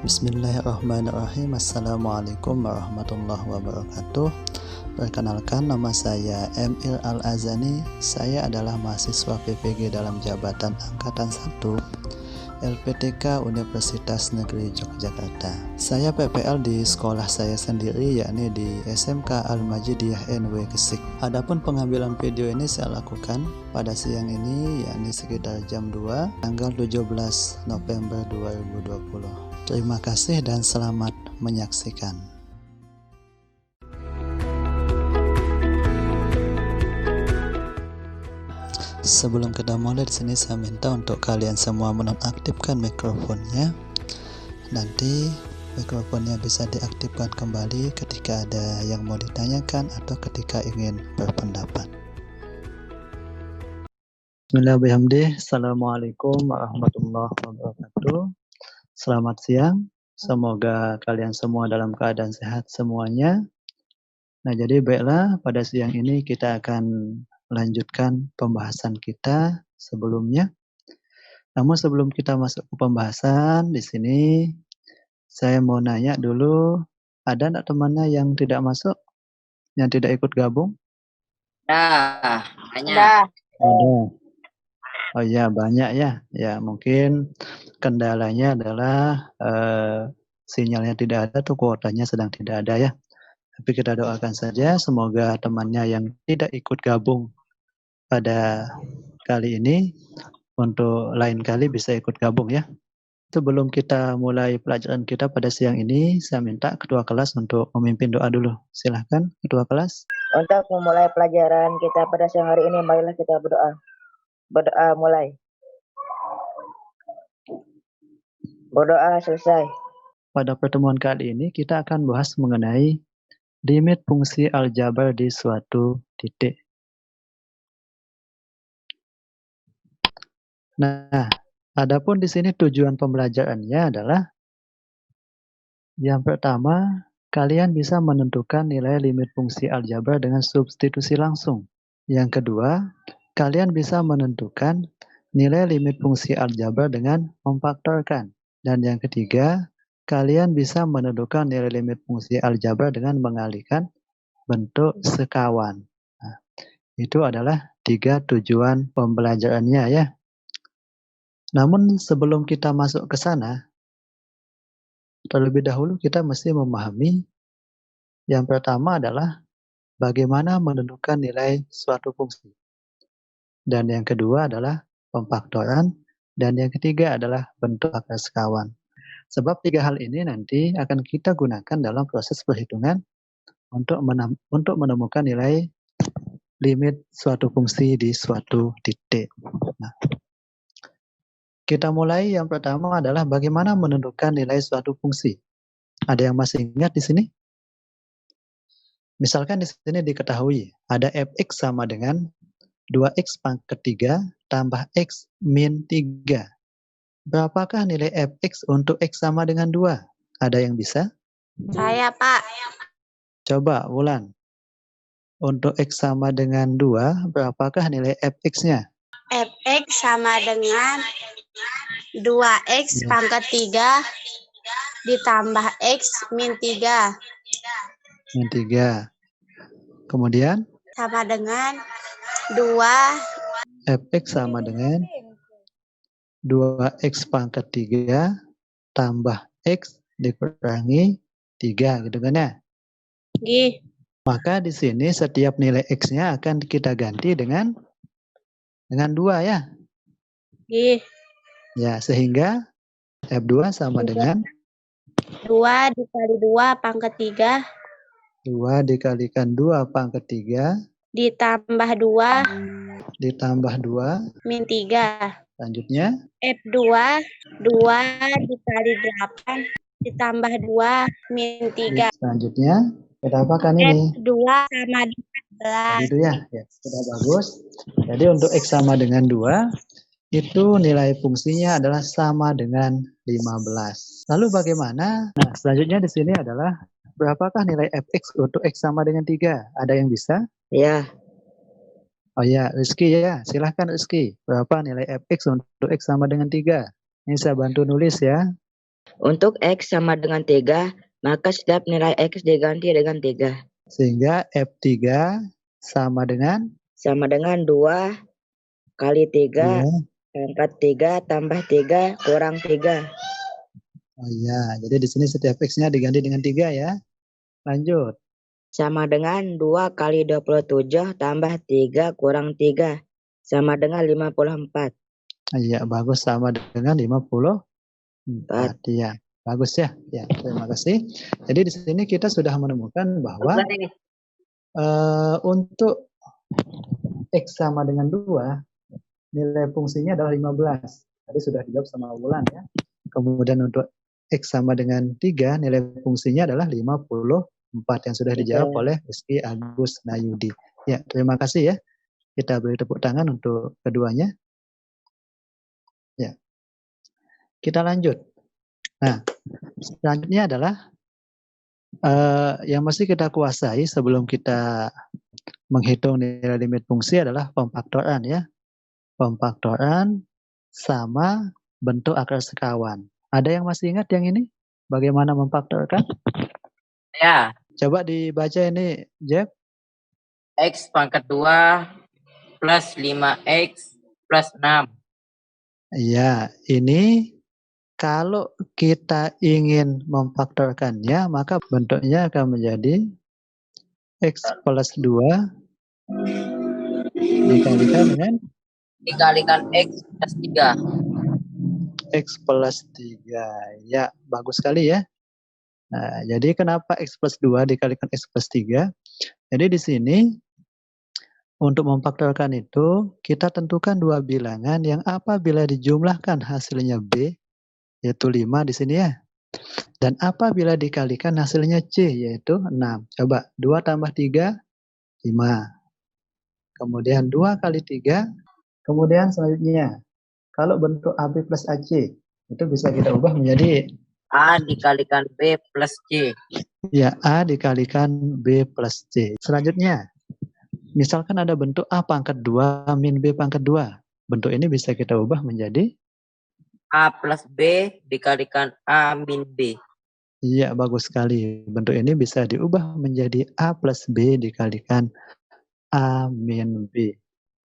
Bismillahirrahmanirrahim. Assalamualaikum warahmatullahi wabarakatuh. Perkenalkan, nama saya Emil Al-Azani. Saya adalah mahasiswa PPG dalam jabatan Angkatan 1 LPTK Universitas Negeri Yogyakarta. Saya PPL di sekolah saya sendiri, yakni di SMK Al-Majidiyah NW Gesik. Adapun pengambilan video ini saya lakukan pada siang ini, yakni sekitar jam 2 tanggal 17 November 2020. Terima kasih dan selamat menyaksikan. Sebelum kita mulai, di sini saya minta untuk kalian semua menonaktifkan mikrofonnya. Nanti mikrofonnya bisa diaktifkan kembali ketika ada yang mau ditanyakan atau ketika ingin berpendapat. Bismillahirrahmanirrahim. Assalamualaikum warahmatullahi wabarakatuh. Selamat siang. Semoga kalian semua dalam keadaan sehat semuanya. Nah, jadi baiklah, pada siang ini kita akan melanjutkan pembahasan kita sebelumnya. Namun sebelum kita masuk ke pembahasan, di sini saya mau nanya dulu, ada enggak temannya yang tidak masuk, yang tidak ikut gabung? Ada. Ada. Oh iya, banyak ya. Ya, mungkin kendalanya adalah sinyalnya tidak ada atau kuotanya sedang tidak ada ya. Tapi kita doakan saja semoga temannya yang tidak ikut gabung pada kali ini untuk lain kali bisa ikut gabung ya. Sebelum kita mulai pelajaran kita pada siang ini, saya minta ketua kelas untuk memimpin doa dulu. Silahkan ketua kelas. Untuk memulai pelajaran kita pada siang hari ini, marilah kita berdoa. Berdoa mulai. Berdoa selesai. Pada pertemuan kali ini kita akan bahas mengenai limit fungsi aljabar di suatu titik. Nah, adapun di sini tujuan pembelajarannya adalah yang pertama, kalian bisa menentukan nilai limit fungsi aljabar dengan substitusi langsung. Yang kedua, kalian bisa menentukan nilai limit fungsi aljabar dengan memfaktorkan. Dan yang ketiga, kalian bisa menentukan nilai limit fungsi aljabar dengan mengalihkan bentuk sekawan. Nah, itu adalah 3 tujuan pembelajarannya ya. Namun sebelum kita masuk ke sana, terlebih dahulu kita mesti memahami yang pertama adalah bagaimana menentukan nilai suatu fungsi. Dan yang kedua adalah pemfaktoran. Dan yang ketiga adalah bentuk akar sekawan. Sebab 3 hal ini nanti akan kita gunakan dalam proses perhitungan untuk menemukan nilai limit suatu fungsi di suatu titik. Nah, kita mulai. Yang pertama adalah bagaimana menentukan nilai suatu fungsi. Ada yang masih ingat di sini? Misalkan di sini diketahui ada fx sama dengan 2x pangkat 3 tambah x min 3. Berapakah nilai fx untuk x sama dengan 2? Ada yang bisa? Saya, Pak. Coba, Wulan. Untuk x sama dengan 2, berapakah nilai fx-nya? Fx sama dengan 2x pangkat 3 ditambah x min 3. Min 3. Kemudian? Sama dengan 2. Fx sama dengan 2x pangkat 3 tambah x dikurangi 3, gitu kan ya? Gih. Maka di sini setiap nilai x-nya akan kita ganti dengan 2 ya. Gih. Ya, sehingga F2 sama dengan 2 dikali 2 pangkat 3 2 dikalikan 2 pangkat 3 ditambah 2 min 3. Selanjutnya F2 2 dikali 8 ditambah 2 min 3. Selanjutnya kita apakan ini? F2 sama dengan 11. Gitu ya. Ya, sudah bagus. Jadi untuk x sama dengan 2 itu nilai fungsinya adalah sama dengan 15. Lalu bagaimana? Nah, selanjutnya di sini adalah berapakah nilai fx untuk x sama dengan 3? Ada yang bisa? Ya. Oh ya, Rizky ya. Silahkan Rizky. Berapa nilai fx untuk x sama dengan 3? Ini saya bantu nulis ya. Untuk X sama dengan 3, maka setiap nilai X diganti dengan 3. Sehingga F3 sama dengan 2 kali 3 ya. pangkat 3 tambah 3 kurang 3. Oh iya, jadi di sini setiap X-nya diganti dengan 3 ya. Lanjut. Sama dengan 2 kali 27 tambah 3 kurang 3. Sama dengan 54. Iya, bagus, sama dengan 54. Iya, bagus ya. Ya, terima kasih. Jadi di sini kita sudah menemukan bahwa untuk X sama dengan 2, nilai fungsinya adalah 15. Tadi sudah dijawab sama Wulan ya. Kemudian untuk X sama dengan 3, nilai fungsinya adalah 54 yang sudah dijawab oleh Rizky Agus Nayudi. Ya, terima kasih ya. Kita beri tepuk tangan untuk keduanya. Ya. Kita lanjut. Nah, selanjutnya adalah yang mesti kita kuasai sebelum kita menghitung nilai limit fungsi adalah pemfaktoran ya. Pemfaktoran sama bentuk akar sekawan. Ada yang masih ingat yang ini? Bagaimana memfaktorkan? Ya, Coba dibaca ini, Jeff. X pangkat 2 plus 5X plus 6. Iya, ini kalau kita ingin memfaktorkannya, maka bentuknya akan menjadi X plus 2 dikalikan X plus 3. X plus 3. Ya, bagus sekali ya. Nah, jadi kenapa X plus 2 dikalikan X plus 3? Jadi di sini untuk memfaktorkan itu, kita tentukan dua bilangan yang apabila dijumlahkan hasilnya B, yaitu 5 di sini ya. Dan apabila dikalikan hasilnya C, yaitu 6. Coba, 2 tambah 3, 5. Kemudian 2 kali 3, kemudian selanjutnya, kalau bentuk AB plus AC, itu bisa kita ubah menjadi A dikalikan B plus C. ya, A dikalikan B plus C. Selanjutnya, misalkan ada bentuk A pangkat 2 min B pangkat 2. Bentuk ini bisa kita ubah menjadi A plus B dikalikan A min B. iya, bagus sekali. Bentuk ini bisa diubah menjadi A plus B dikalikan A min B.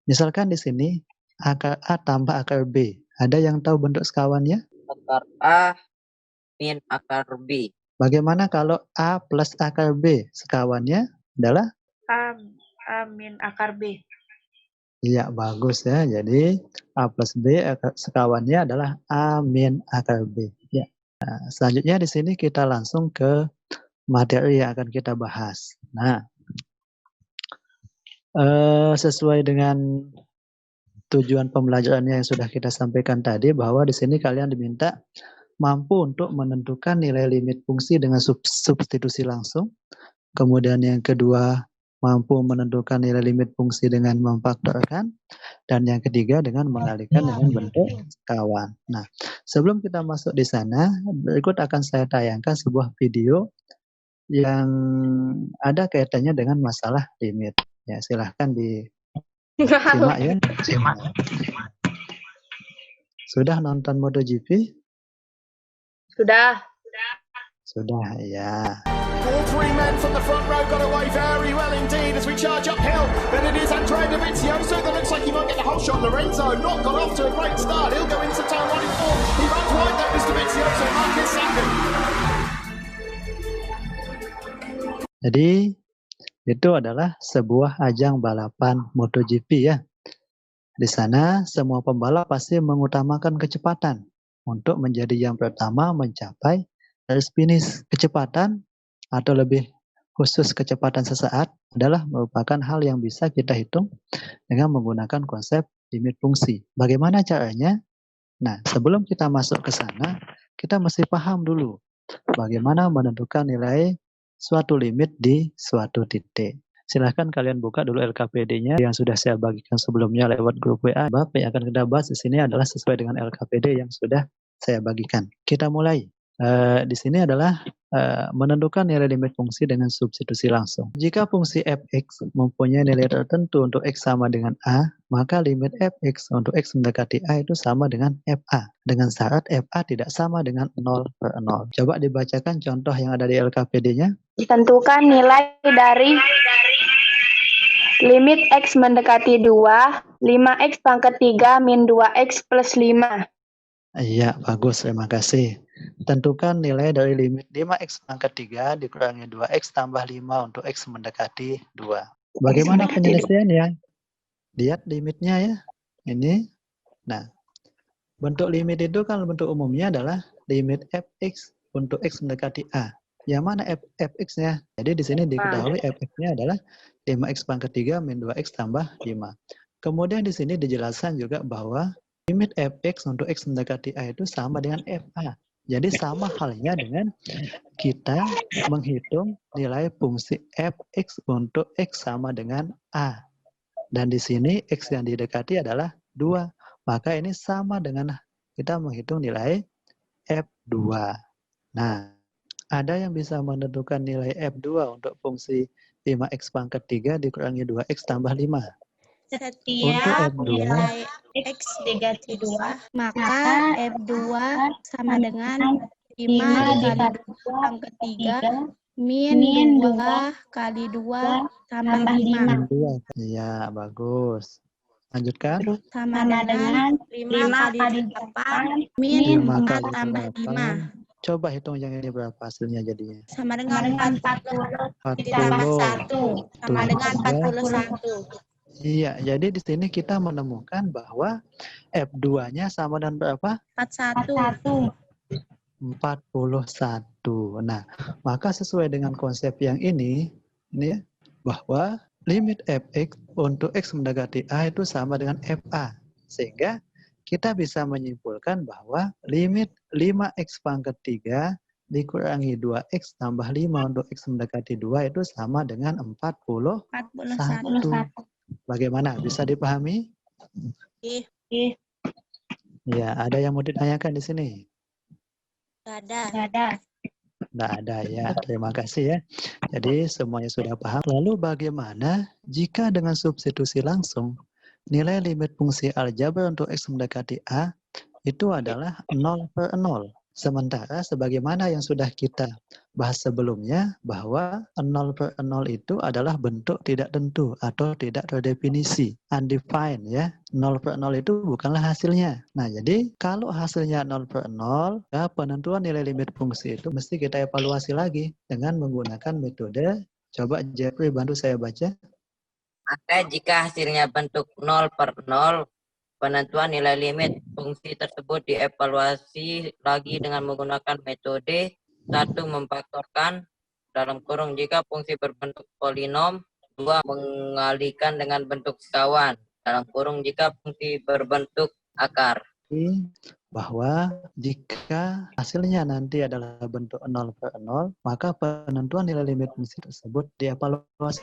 Misalkan di sini akar A tambah akar B. Ada yang tahu bentuk sekawannya? Akar A min akar B. Bagaimana kalau A plus akar B? Sekawannya adalah? A min akar B. Iya, bagus ya. Jadi A plus B sekawannya adalah A min akar B. Ya. Nah, selanjutnya di sini kita langsung ke materi yang akan kita bahas. Nah, sesuai dengan tujuan pembelajarannya yang sudah kita sampaikan tadi, bahwa di sini kalian diminta mampu untuk menentukan nilai limit fungsi dengan substitusi langsung. Kemudian yang kedua, mampu menentukan nilai limit fungsi dengan memfaktorkan. Dan yang ketiga, dengan mengalihkan dengan bentuk sekawan. Nah, sebelum kita masuk di sana, berikut akan saya tayangkan sebuah video yang ada kaitannya dengan masalah limit. Ya, silahkan disimak ya. Sudah nonton MotoGP? Sudah. Sudah, ya. All three men from the front row got away very well indeed as we charge uphill. But it is Andrea Dovizioso that looks like he might get the whole shot. Lorenzo not got off to a great start. He'll go into turn 1 in 4. He runs wide though, Mr. Dovizioso. Marquez second. Jadi itu adalah sebuah ajang balapan MotoGP ya. Di sana semua pembalap pasti mengutamakan kecepatan untuk menjadi yang pertama mencapai garis finish. Kecepatan atau lebih khusus kecepatan sesaat adalah merupakan hal yang bisa kita hitung dengan menggunakan konsep limit fungsi. Bagaimana caranya? Nah, sebelum kita masuk ke sana, kita mesti paham dulu bagaimana menentukan nilai suatu limit di suatu titik. Silahkan kalian buka dulu LKPD-nya yang sudah saya bagikan sebelumnya lewat grup WA. Bab yang akan kita bahas di sini adalah sesuai dengan LKPD yang sudah saya bagikan. Kita mulai. Di sini adalah menentukan nilai limit fungsi dengan substitusi langsung. Jika fungsi f(x) mempunyai nilai tertentu untuk x sama dengan a, maka limit f(x) untuk x mendekati a itu sama dengan fa, dengan syarat fa tidak sama dengan 0/0. Coba dibacakan contoh yang ada di LKPD-nya. Tentukan nilai dari limit x mendekati 2, 5x pangkat 3 min 2x plus 5. Iya, bagus. Terima kasih. Tentukan nilai dari limit 5x pangkat 3 dikurangi 2x tambah 5 untuk x mendekati 2. Bagaimana penyelesaiannya? Lihat limitnya ya. Ini. Nah, bentuk limit itu kan bentuk umumnya adalah limit fx untuk x mendekati a. Yang mana fx-nya? Jadi di sini diketahui fx-nya adalah 5x pangkat 3 min 2x tambah 5. Kemudian di sini dijelaskan juga bahwa limit fx untuk x mendekati a itu sama dengan fa. Jadi sama halnya dengan kita menghitung nilai fungsi fx untuk x sama dengan a. Dan di sini x yang didekati adalah 2. Maka ini sama dengan kita menghitung nilai f2. Nah, ada yang bisa menentukan nilai f2 untuk fungsi 5x pangkat 3 dikurangi 2x tambah 5. Setiap nilai x diganti 2, maka F2 sama dengan 5 dikali 2 pangkat 3 min 2 kali 2 tambah 5. Iya, bagus. Lanjutkan. Sama dengan 5 kali 8 min 4 tambah 5. Coba hitung yang ini berapa hasilnya jadinya. Sama dengan 40 ditambah 1. Sama dengan 41. Iya, jadi di sini kita menemukan bahwa F2-nya sama dengan berapa? 41. 41. Nah, maka sesuai dengan konsep yang ini ya, bahwa limit fx untuk x mendekati a itu sama dengan fa. Sehingga kita bisa menyimpulkan bahwa limit 5x pangkat 3 dikurangi 2x tambah 5 untuk x mendekati 2 itu sama dengan 41. Bagaimana? Bisa dipahami? Ya, ada yang mau ditanyakan di sini? Tidak ada. Tidak ada ya. Terima kasih ya. Jadi semuanya sudah paham. Lalu bagaimana jika dengan substitusi langsung nilai limit fungsi aljabar untuk x mendekati a itu adalah 0/0. Sementara sebagaimana yang sudah kita bahas sebelumnya bahwa 0/0 itu adalah bentuk tidak tentu atau tidak terdefinisi, undefined ya. 0/0 itu bukanlah hasilnya. Nah, jadi kalau hasilnya 0/0, ya penentuan nilai limit fungsi itu mesti kita evaluasi lagi dengan menggunakan metode. Coba Jeffrey bantu saya baca. Maka jika hasilnya bentuk 0/0, penentuan nilai limit fungsi tersebut dievaluasi lagi dengan menggunakan metode 1 memfaktorkan dalam kurung jika fungsi berbentuk polinom, 2 mengalihkan dengan bentuk sekawan dalam kurung jika fungsi berbentuk akar. Bahwa jika hasilnya nanti adalah bentuk 0/0, maka penentuan nilai limit fungsi tersebut dievaluasi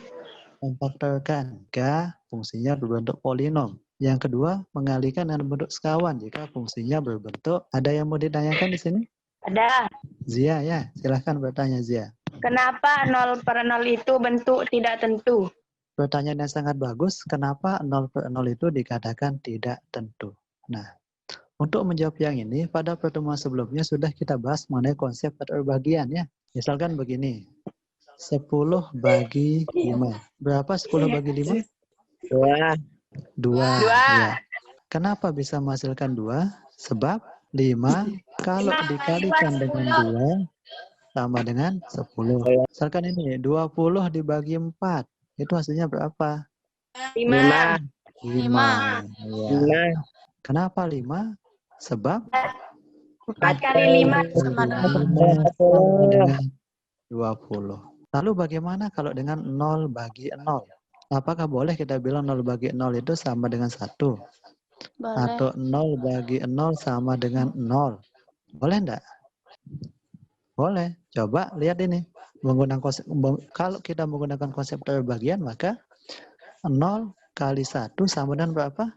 memfaktorkan jika fungsinya berbentuk polinom. Yang kedua, mengalihkan dengan bentuk sekawan jika fungsinya berbentuk. Ada yang mau ditanyakan di sini? Ada. Zia ya, silahkan bertanya Zia. Kenapa 0/0 itu bentuk tidak tentu? Pertanyaan yang sangat bagus, kenapa 0/0 itu dikatakan tidak tentu? Nah, untuk menjawab yang ini, pada pertemuan sebelumnya sudah kita bahas mengenai konsep keterbagian ya. Misalkan begini, 10 bagi 5. Berapa 10 bagi 5? 2. Ya. Kenapa bisa menghasilkan 2? Sebab 5 kalau dikalikan dengan 2 sama dengan 10. Misalkan ini 20 dibagi 4. Itu hasilnya berapa? 5. 5. Ya. Kenapa 5? Sebab 4 kali 5 sama dengan 20. Lalu bagaimana kalau dengan 0 bagi 0? Apakah boleh kita bilang 0 bagi 0 itu sama dengan 1? Boleh. Atau 0 bagi 0 sama dengan 0? Boleh enggak? Boleh. Coba lihat ini. Kalau kita menggunakan konsep terbagian, maka 0 kali 1 sama dengan berapa?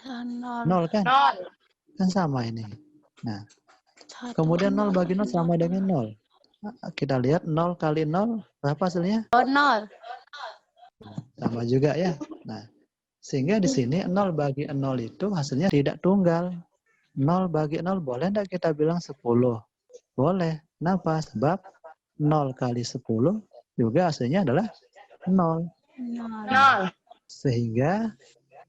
0 kan? 0. Kan sama ini. Nah, Kemudian 0 bagi 0 sama dengan 0. Kita lihat 0 kali 0, berapa hasilnya? 0. Sama juga ya. Nah, sehingga di sini 0 bagi 0 itu hasilnya tidak tunggal. 0 bagi 0 boleh enggak kita bilang 10? Boleh. Kenapa? Sebab 0 kali 10 juga hasilnya adalah 0. 0. Sehingga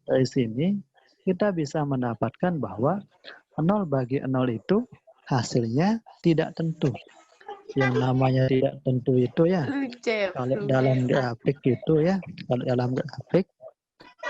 dari sini kita bisa mendapatkan bahwa 0 bagi 0 itu hasilnya tidak tentu. Yang namanya tidak tentu itu ya, kalau dalam grafik itu ya, kalau dalam grafik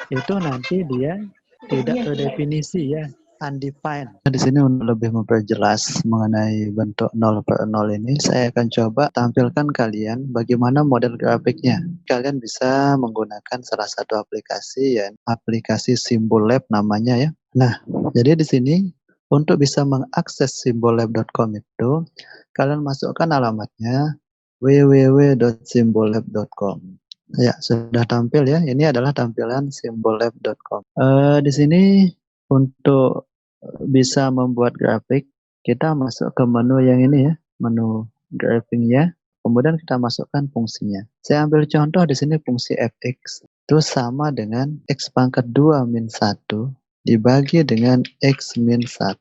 itu nanti dia tidak terdefinisi ya, undefined. Di sini untuk lebih memperjelas mengenai bentuk 0 per 0 ini, saya akan coba tampilkan kalian bagaimana model grafiknya. Kalian bisa menggunakan salah satu aplikasi ya, aplikasi Symbollab namanya ya. Nah, jadi di sini untuk bisa mengakses symbollab.com itu, kalian masukkan alamatnya www.symbollab.com. Ya, sudah tampil ya. Ini adalah tampilan symbollab.com. Di sini untuk bisa membuat grafik, kita masuk ke menu yang ini ya, menu graphingnya. Kemudian kita masukkan fungsinya. Saya ambil contoh di sini fungsi fx itu sama dengan x pangkat 2 min 1 dibagi dengan x min 1.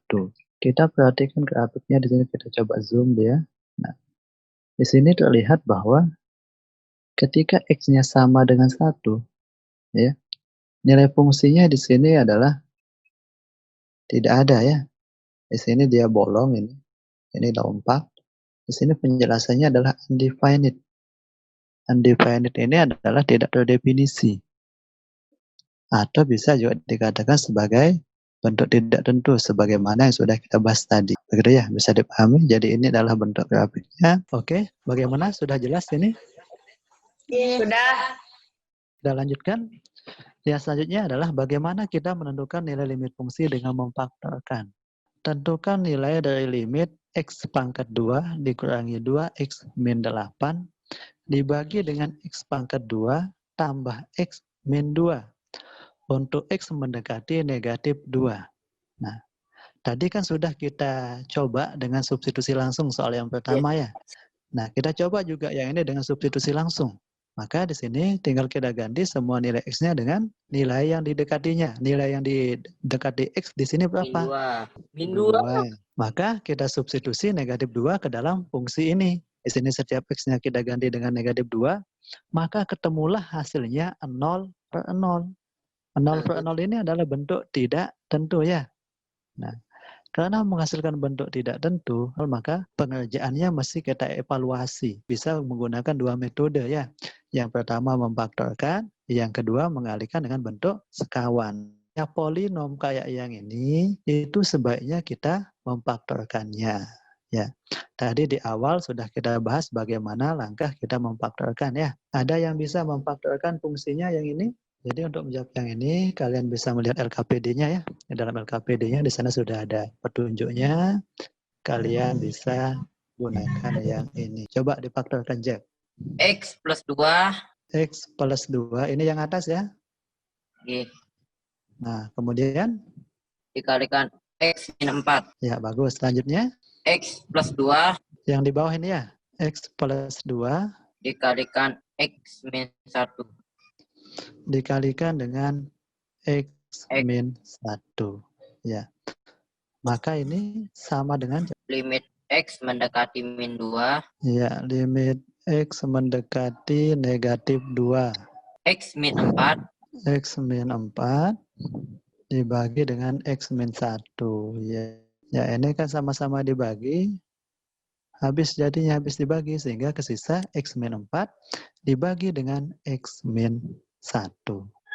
Kita perhatikan grafiknya di sini, kita coba zoom ya. Nah, di sini terlihat bahwa ketika x-nya sama dengan 1, ya, nilai fungsinya di sini adalah tidak ada ya. Di sini dia bolong ini lompat. Di sini penjelasannya adalah undefined. Undefined ini adalah tidak terdefinisi. Atau bisa juga dikatakan sebagai bentuk tidak tentu sebagaimana yang sudah kita bahas tadi. Begitu ya, bisa dipahami. Jadi ini adalah bentuk grafiknya. Oke, bagaimana? Sudah jelas ini? Sudah. Kita lanjutkan. Yang selanjutnya adalah bagaimana kita menentukan nilai limit fungsi dengan memfaktorkan. Tentukan nilai dari limit x pangkat 2 dikurangi 2x min 8 dibagi dengan x pangkat 2 tambah x min 2 untuk x mendekati negatif 2. Nah, tadi kan sudah kita coba dengan substitusi langsung soal yang pertama ya. Nah, kita coba juga yang ini dengan substitusi langsung. Maka di sini tinggal kita ganti semua nilai x-nya dengan nilai yang didekatinya. Nilai yang didekati x di sini berapa? Min 2. Maka kita substitusi negatif 2 ke dalam fungsi ini. Di sini setiap x-nya kita ganti dengan negatif 2, maka ketemulah hasilnya 0 per 0. 0 per 0 ini adalah bentuk tidak tentu ya. Nah, karena menghasilkan bentuk tidak tentu, maka pengerjaannya mesti kita evaluasi. Bisa menggunakan dua metode ya. Yang pertama memfaktorkan, yang kedua mengalihkan dengan bentuk sekawan. Ya, polinom kayak yang ini, itu sebaiknya kita memfaktorkannya. Ya, tadi di awal sudah kita bahas bagaimana langkah kita memfaktorkan ya. Ada yang bisa memfaktorkan fungsinya yang ini? Jadi untuk menjawab yang ini, kalian bisa melihat LKPD-nya ya. Di dalam LKPD-nya di sana sudah ada petunjuknya. Kalian bisa gunakan yang ini. Coba difaktorkan, Jack. X plus 2. X plus 2, ini yang atas ya. Oke. Nah, kemudian? Dikalikan X min 4. Ya, bagus. Selanjutnya? X plus 2. Yang di bawah ini ya. X plus 2. Dikalikan X min 1. Dikalikan dengan X min 1. Ya. Maka ini sama dengan limit X mendekati min 2. Ya, limit X mendekati negatif 2. X min 4. X min 4 dibagi dengan X min 1. Ya. Ya, ini kan sama-sama dibagi. Jadinya habis dibagi sehingga kesisa X min 4 dibagi dengan X min 1.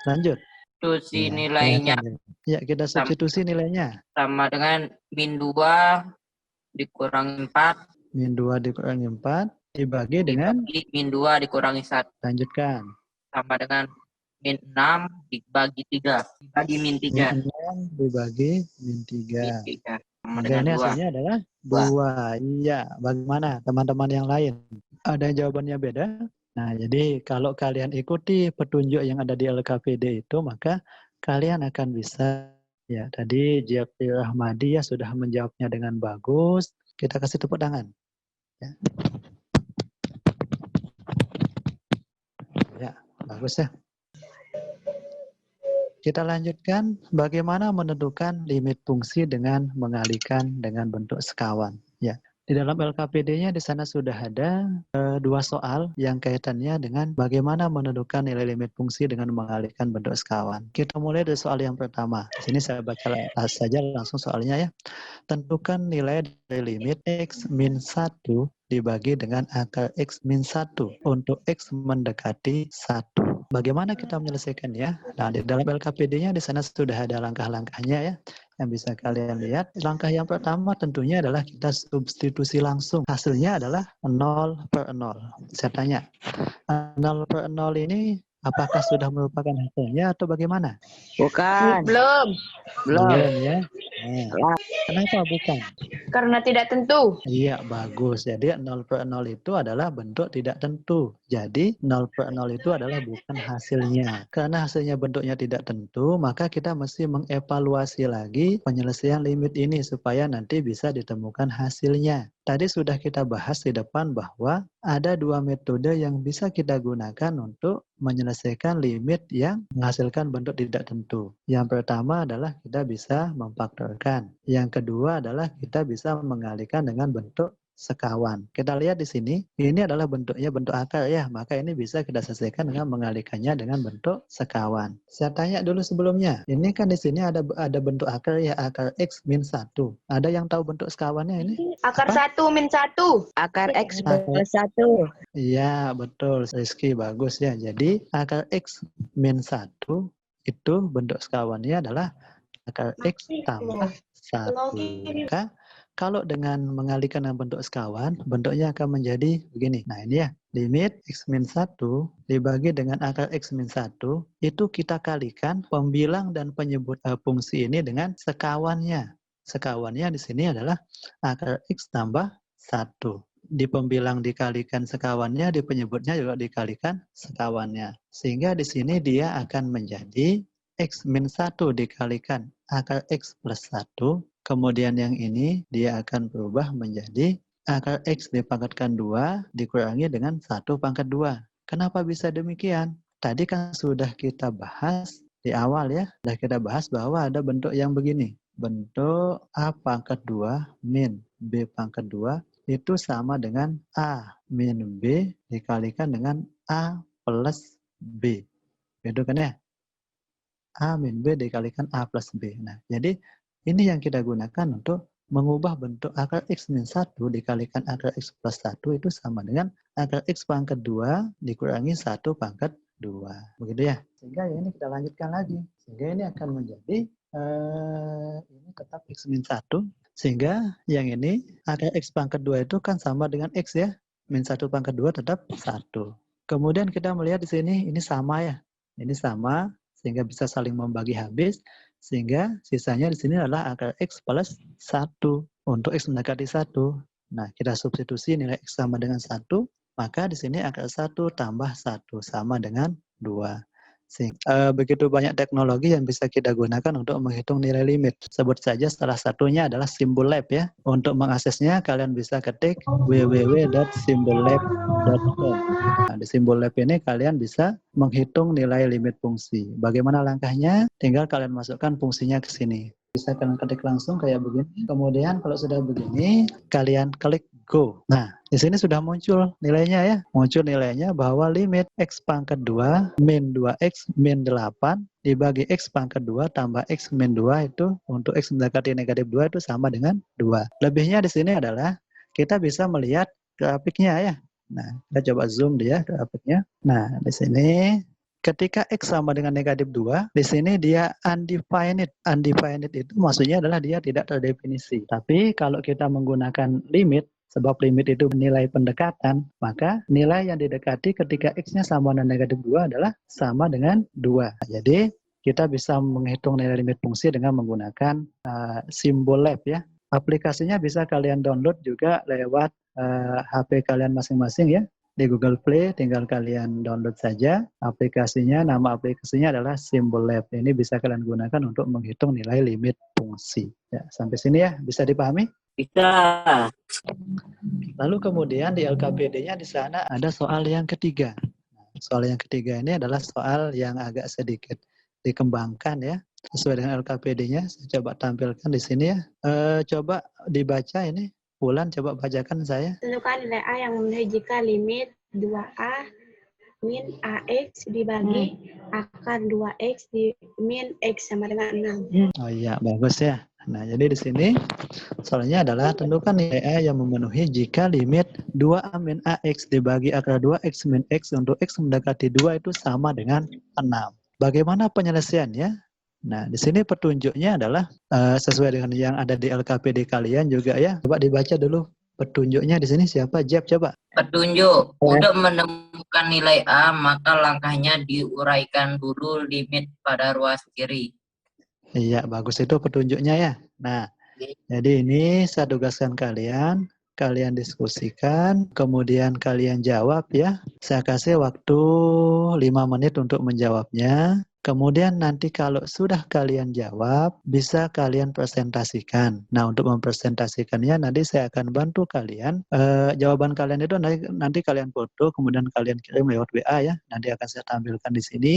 Lanjut. Substitusi Ya, nilainya. Ya, kita substitusi nilainya. Sama dengan min 2 dikurangi 4. Min 2 dikurangi 4 dibagi dengan min 2 dikurangi 1. Lanjutkan. Sama dengan min 6 dibagi 3. Dibagi min 3. Min 6 dibagi min 3. Min 3. Sama Maka dengan ini 2. hasilnya adalah 2. Iya, bagaimana teman-teman yang lain? Ada yang jawabannya beda? Nah, jadi kalau kalian ikuti petunjuk yang ada di LKPD itu, maka kalian akan bisa, ya tadi Jeffrey Rahmadi ya sudah menjawabnya dengan bagus. Kita kasih tepuk tangan. Ya, ya bagus ya. Kita lanjutkan bagaimana menentukan limit fungsi dengan mengalihkan dengan bentuk sekawan. Ya, di dalam LKPD-nya di sana sudah ada dua soal yang kaitannya dengan bagaimana menentukan nilai limit fungsi dengan mengalihkan bentuk sekawan. Kita mulai dari soal yang pertama. Di sini saya baca saja langsung soalnya ya. Tentukan nilai dari limit x min 1 dibagi dengan akar x min 1 untuk x mendekati 1. Bagaimana kita menyelesaikannya? Nah, di dalam LKPD-nya di sana sudah ada langkah-langkahnya ya, yang bisa kalian lihat. Langkah yang pertama tentunya adalah kita substitusi langsung. Hasilnya adalah 0 per 0. Saya tanya, 0 per 0 ini apakah sudah merupakan hasilnya atau bagaimana? Bukan. Belum. Belum ya. Nah, kenapa bukan? Karena tidak tentu. Iya, bagus. Jadi 0 per 0 itu adalah bentuk tidak tentu. Jadi 0 per 0 itu adalah bukan hasilnya. Karena hasilnya bentuknya tidak tentu, maka kita mesti mengevaluasi lagi penyelesaian limit ini supaya nanti bisa ditemukan hasilnya. Tadi sudah kita bahas di depan bahwa ada dua metode yang bisa kita gunakan untuk menyelesaikan limit yang menghasilkan bentuk tidak tentu. Yang pertama adalah kita bisa memfaktorkan. Yang kedua adalah kita bisa mengalihkan dengan bentuk sekawan. Kita lihat di sini, ini adalah bentuknya bentuk akar ya, maka ini bisa kita selesaikan dengan mengalihkannya dengan bentuk sekawan. Saya tanya dulu sebelumnya, ini kan di sini ada bentuk akar ya, akar x min 1. Ada yang tahu bentuk sekawannya ini? Akar Apa? 1 min 1. Akar x plus 1. Iya, betul. Rizky, bagus ya. Jadi, akar x min 1 itu bentuk sekawannya adalah akar x tambah 1. Maka, kalau dengan mengalihkan dengan bentuk sekawan, bentuknya akan menjadi begini. Nah, ini ya. Limit x min 1 dibagi dengan akar x min 1, itu kita kalikan pembilang dan penyebut fungsi ini dengan sekawannya. Sekawannya di sini adalah akar x tambah 1. Di pembilang dikalikan sekawannya, di penyebutnya juga dikalikan sekawannya. Sehingga di sini dia akan menjadi x min 1 dikalikan akar x plus 1. Kemudian yang ini dia akan berubah menjadi akar x dipangkatkan 2 dikurangi dengan 1 pangkat 2. Kenapa bisa demikian? Tadi kan sudah kita bahas di awal ya. Sudah kita bahas bahwa ada bentuk yang begini. Bentuk A pangkat 2 min B pangkat 2 itu sama dengan A min B dikalikan dengan A plus B. Gitu kan ya? A min B dikalikan A plus B. Nah, jadi ini yang kita gunakan untuk mengubah bentuk akar x min 1 dikalikan akar x plus 1 itu sama dengan akar x pangkat 2 dikurangi 1 pangkat 2. Begitu ya. Sehingga ya ini kita lanjutkan lagi. Sehingga ini akan menjadi ini tetap x min 1. Sehingga yang ini akar x pangkat 2 itu kan sama dengan x ya. Min 1 pangkat 2 tetap 1. Kemudian kita melihat di sini ini sama ya. Ini sama sehingga bisa saling membagi habis. Sehingga sisanya di sini adalah akar x plus 1 untuk x mendekati 1. Nah, kita substitusi nilai x sama dengan 1, maka di sini akar 1 tambah 1 sama dengan 2. Begitu banyak teknologi yang bisa kita gunakan untuk menghitung nilai limit. Sebut saja salah satunya adalah SimbolLab ya. Untuk mengaksesnya kalian bisa ketik www.simbollab.com. Nah, di SimbolLab ini kalian bisa menghitung nilai limit fungsi. Bagaimana langkahnya? Tinggal kalian masukkan fungsinya ke sini. Bisa kalian ketik langsung kayak begini. Kemudian kalau sudah begini, kalian klik go. Nah, di sini sudah muncul nilainya ya. Muncul nilainya bahwa limit x pangkat 2 min 2x min 8 dibagi x pangkat 2 tambah x min 2 itu untuk x mendekati negatif 2 itu sama dengan 2. Lebihnya di sini adalah kita bisa melihat grafiknya ya. Nah, kita coba zoom dia grafiknya. Nah, di sini ketika x sama dengan negatif 2, di sini dia undefined. Undefined itu maksudnya adalah dia tidak terdefinisi. Tapi kalau kita menggunakan limit, sebab limit itu nilai pendekatan, maka nilai yang didekati ketika x-nya sama dengan negatif 2 adalah sama dengan 2. Jadi, kita bisa menghitung nilai limit fungsi dengan menggunakan SimbolLab ya. Aplikasinya bisa kalian download juga lewat HP kalian masing-masing ya. Di Google Play tinggal kalian download saja aplikasinya. Nama aplikasinya adalah SimbolLab. Ini bisa kalian gunakan untuk menghitung nilai limit fungsi. Ya, sampai sini ya, bisa dipahami? Bisa. Lalu kemudian di LKPD-nya di sana ada soal yang ketiga. Soal yang ketiga ini adalah soal yang agak sedikit dikembangkan ya, sesuai dengan LKPD-nya. Saya coba tampilkan di sini ya. Coba dibaca ini. Wulan coba bacakan saya. Tentukan nilai A yang memenuhi jika limit 2A min AX dibagi akar 2X di min X sama dengan 6. Oh iya, bagus ya. Nah, jadi di sini soalnya adalah tentukan nilai A yang memenuhi jika limit 2A min AX dibagi akar 2X min X untuk X mendekati 2 itu sama dengan 6. Bagaimana penyelesaiannya? Nah, di sini petunjuknya adalah sesuai dengan yang ada di LKPD kalian juga ya. Coba dibaca dulu petunjuknya di sini siapa? Jeb, coba. Petunjuk. Untuk menemukan nilai A, maka langkahnya diuraikan dulu limit pada ruas kiri. Iya, bagus itu petunjuknya ya. Nah, jadi ini saya tugaskan kalian diskusikan, kemudian kalian jawab ya. Saya kasih waktu 5 menit untuk menjawabnya. Kemudian nanti kalau sudah kalian jawab, bisa kalian presentasikan. Nah, untuk mempresentasikannya nanti saya akan bantu kalian. Jawaban kalian itu nanti kalian foto, kemudian kalian kirim lewat WA ya. Nanti akan saya tampilkan di sini.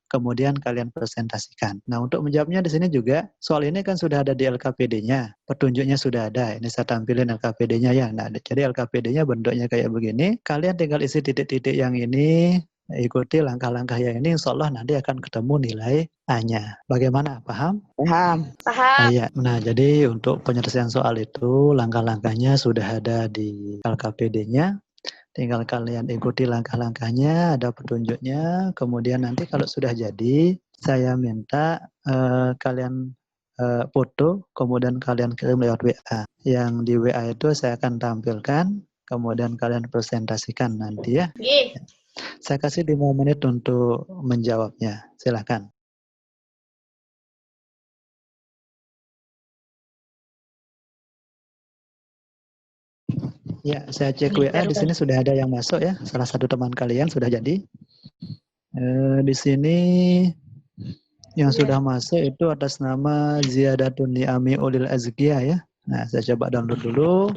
Kemudian kalian presentasikan. Nah, untuk menjawabnya di sini juga, soal ini kan sudah ada di LKPD-nya. Petunjuknya sudah ada. Ini saya tampilin LKPD-nya ya. Nah, jadi LKPD-nya bentuknya kayak begini. Kalian tinggal isi titik-titik yang ini, ikuti langkah-langkah yang ini, insya Allah nanti akan ketemu nilai A-nya. Bagaimana? Paham? Paham. Paham. Iya. Nah, jadi untuk penyelesaian soal itu, langkah-langkahnya sudah ada di LKPD-nya. Tinggal kalian ikuti langkah-langkahnya, ada petunjuknya. Kemudian nanti kalau sudah jadi, saya minta kalian foto, kemudian kalian kirim lewat WA. Yang di WA itu saya akan tampilkan, kemudian kalian presentasikan nanti ya. Saya kasih 5 menit untuk menjawabnya. Silakan. Ya, saya cek WA di sini sudah ada yang masuk ya. Salah satu teman kalian sudah jadi. Di sini yang sudah masuk itu atas nama Ziyadatun Ni'ami Ulil Azkiyah ya. Nah, saya coba download dulu.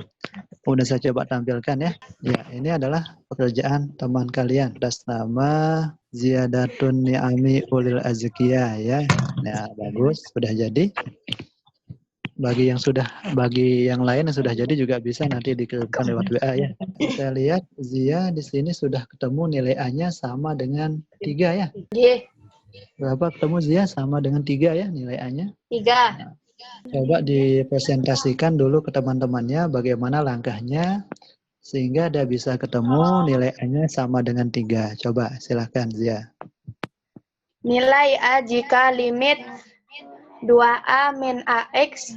Kemudian saya coba tampilkan ya. Ya, ini adalah pekerjaan teman kalian atas nama Ziyadatun Ni'ami Ulil Azkiyah ya. Nah, bagus, sudah jadi. Bagi yang lain yang sudah jadi juga bisa nanti dikirimkan lewat WA ya. Saya lihat Zia di sini sudah ketemu nilai A-nya sama dengan 3 ya. Berapa ketemu Zia? Sama dengan 3 ya nilai A-nya? 3. Nah, coba dipresentasikan dulu ke teman-temannya bagaimana langkahnya sehingga dia bisa ketemu nilai A-nya sama dengan 3. Coba silahkan Zia. Nilai A jika limit 2A min AX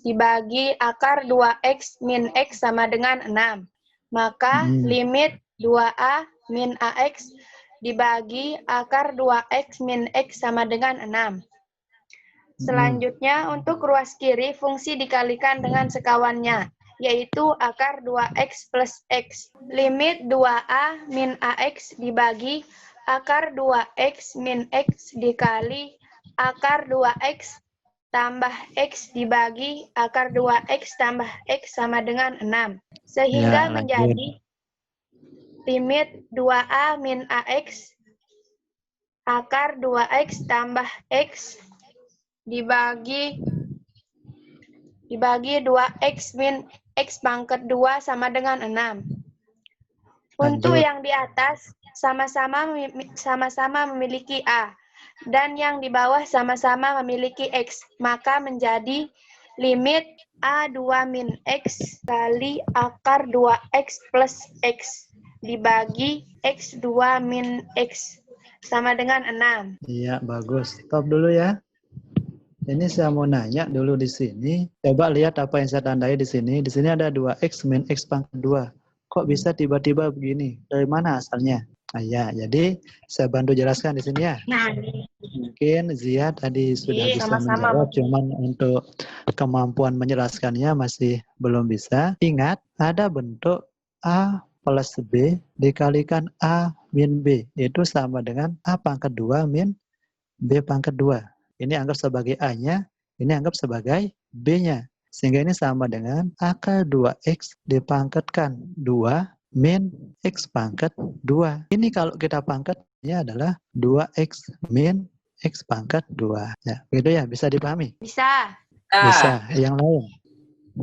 dibagi akar 2X min X sama dengan 6. Maka limit 2A min AX dibagi akar 2X min X sama dengan 6. Selanjutnya, untuk ruas kiri, fungsi dikalikan dengan sekawannya, yaitu akar 2X plus X. Limit 2A min AX dibagi akar 2X min X dikali akar 2X tambah X dibagi akar 2X tambah X sama dengan 6. Sehingga Ya, menjadi limit 2A min AX akar 2X tambah X dibagi 2X min X pangkat 2 sama dengan 6. Untuk yang di atas sama-sama memiliki A, dan yang di bawah sama-sama memiliki X, maka menjadi limit A2 min X kali akar 2X plus X dibagi X2 min X sama dengan 6. Iya, bagus. Stop dulu ya. Ini saya mau nanya dulu di sini. Coba lihat apa yang saya tandai di sini. Di sini ada 2X min X pangkat 2. Kok bisa tiba-tiba begini? Dari mana asalnya? Nah, ya, jadi saya bantu jelaskan di sini ya. Mungkin Zia tadi sudah bisa menjawab, cuman untuk kemampuan menjelaskannya masih belum bisa. Ingat, ada bentuk A plus B dikalikan A min B. Itu sama dengan A pangkat 2 min B pangkat 2. Ini anggap sebagai A-nya, ini anggap sebagai B-nya. Sehingga ini sama dengan akar 2X dipangkatkan 2 min X pangkat 2. Ini kalau kita pangkatnya adalah 2X min X pangkat 2. Ya, gitu ya, bisa dipahami? Bisa. Bisa. Yang lain?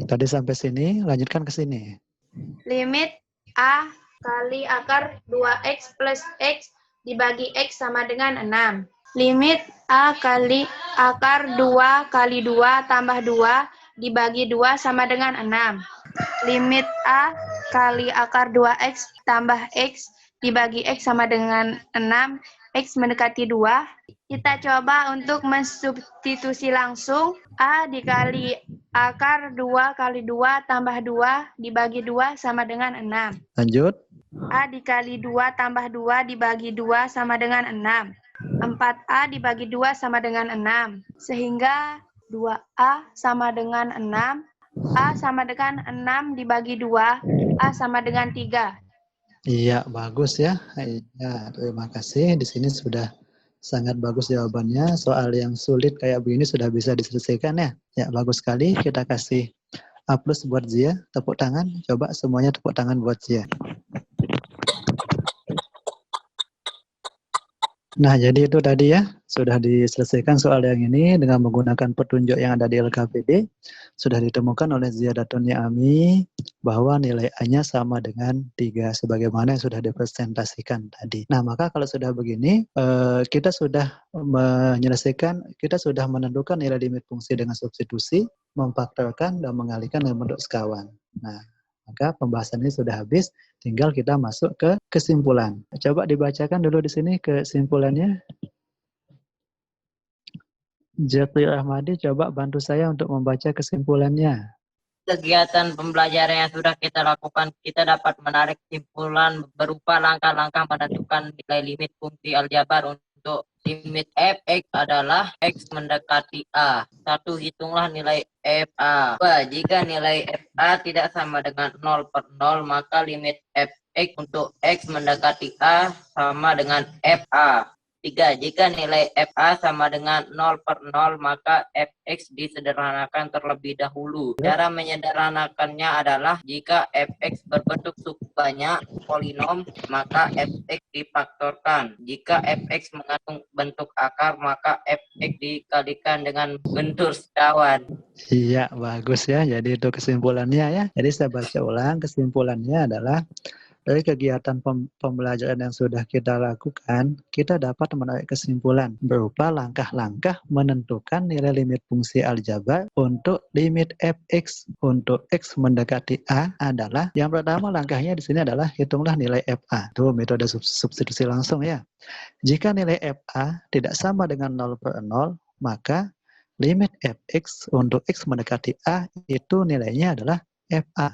Tadi sampai sini, lanjutkan ke sini. Limit A kali akar 2X plus X dibagi X sama dengan 6. Limit A kali akar 2 kali 2 tambah 2 dibagi 2 sama dengan 6. Limit A kali akar 2X tambah X dibagi X sama dengan 6. X mendekati 2. Kita coba untuk mensubstitusi langsung. A dikali akar 2 kali 2 tambah 2 dibagi 2 sama dengan 6. Lanjut. A dikali 2 tambah 2 dibagi 2 sama dengan 6. 4A dibagi 2 sama dengan 6. Sehingga 2A sama dengan 6. A sama dengan 6 dibagi 2. A sama dengan 3. Iya, bagus ya. Ya, terima kasih. Di sini sudah sangat bagus jawabannya. Soal yang sulit kayak begini sudah bisa diselesaikan ya. Ya, bagus sekali. Kita kasih A+ buat Zia. Tepuk tangan. Coba semuanya tepuk tangan buat Zia. Nah, jadi itu tadi ya, sudah diselesaikan soal yang ini dengan menggunakan petunjuk yang ada di LKPD. Sudah ditemukan oleh Ziyadatun Ni'ami bahwa nilai A-nya sama dengan 3, sebagaimana yang sudah dipresentasikan tadi. Nah, maka kalau sudah begini, kita sudah menyelesaikan, kita sudah menentukan nilai limit fungsi dengan substitusi, memfaktorkan, dan mengalihkan dalam bentuk sekawan. Nah, maka pembahasan ini sudah habis, tinggal kita masuk ke kesimpulan. Coba dibacakan dulu di sini kesimpulannya. Jati Ahmadi, coba bantu saya untuk membaca kesimpulannya. Kegiatan pembelajaran yang sudah kita lakukan, kita dapat menarik kesimpulan berupa langkah-langkah menentukan nilai limit fungsi aljabar untuk limit f(x) adalah x mendekati a. 1. Hitunglah nilai fa. 2. Jika nilai fa tidak sama dengan 0/0, maka limit f(x) untuk x mendekati a sama dengan fa. 3. Jika nilai fa sama dengan 0/0, maka fx disederhanakan terlebih dahulu. Cara menyederhanakannya adalah jika fx berbentuk cukup banyak polinom, maka fx difaktorkan. Jika fx mengandung bentuk akar, maka fx dikalikan dengan bentuk sekawan. Iya, bagus ya. Jadi itu kesimpulannya ya. Jadi saya baca ulang, kesimpulannya adalah dari kegiatan pembelajaran yang sudah kita lakukan, kita dapat menarik kesimpulan berupa langkah-langkah menentukan nilai limit fungsi aljabar untuk limit fx untuk x mendekati a adalah, yang pertama langkahnya di sini adalah hitunglah nilai fa. Itu metode substitusi langsung ya. Jika nilai fa tidak sama dengan 0/0, maka limit fx untuk x mendekati a itu nilainya adalah fa.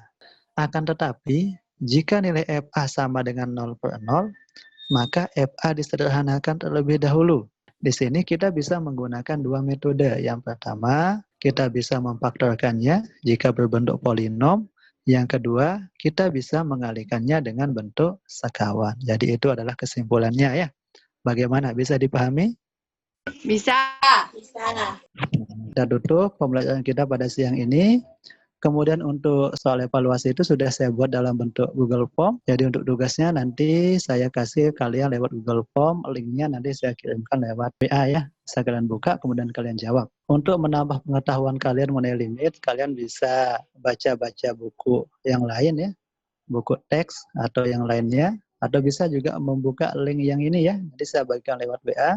Akan tetapi jika nilai fa sama dengan 0/0, maka fa disederhanakan terlebih dahulu. Di sini kita bisa menggunakan dua metode. Yang pertama, kita bisa memfaktorkannya jika berbentuk polinom. Yang kedua, kita bisa mengalihkannya dengan bentuk sekawan. Jadi itu adalah kesimpulannya ya. Bagaimana? Bisa dipahami? Bisa. Kita tutup pembelajaran kita pada siang ini. Kemudian untuk soal evaluasi itu sudah saya buat dalam bentuk Google Form. Jadi untuk tugasnya nanti saya kasih kalian lewat Google Form. Linknya nanti saya kirimkan lewat WA ya. Bisa kalian buka, kemudian kalian jawab. Untuk menambah pengetahuan kalian mengenai limit, kalian bisa baca-baca buku yang lain ya. Buku teks atau yang lainnya. Atau bisa juga membuka link yang ini ya. Nanti saya bagikan lewat WA.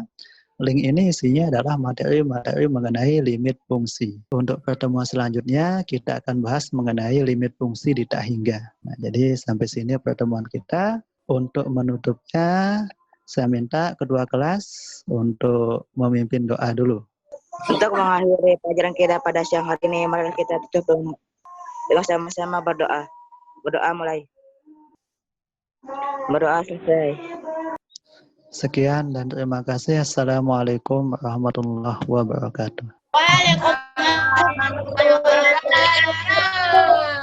Link ini isinya adalah materi-materi mengenai limit fungsi. Untuk pertemuan selanjutnya, kita akan bahas mengenai limit fungsi di tak hingga. Nah, jadi sampai sini pertemuan kita. Untuk menutupnya, saya minta kedua kelas untuk memimpin doa dulu. Untuk mengakhiri pelajaran kita pada siang hari ini, mari kita tutup dengan sama-sama berdoa. Berdoa mulai. Berdoa selesai. Sekian dan terima kasih. Assalamualaikum warahmatullahi wabarakatuh. Waalaikumsalam warahmatullahi wabarakatuh.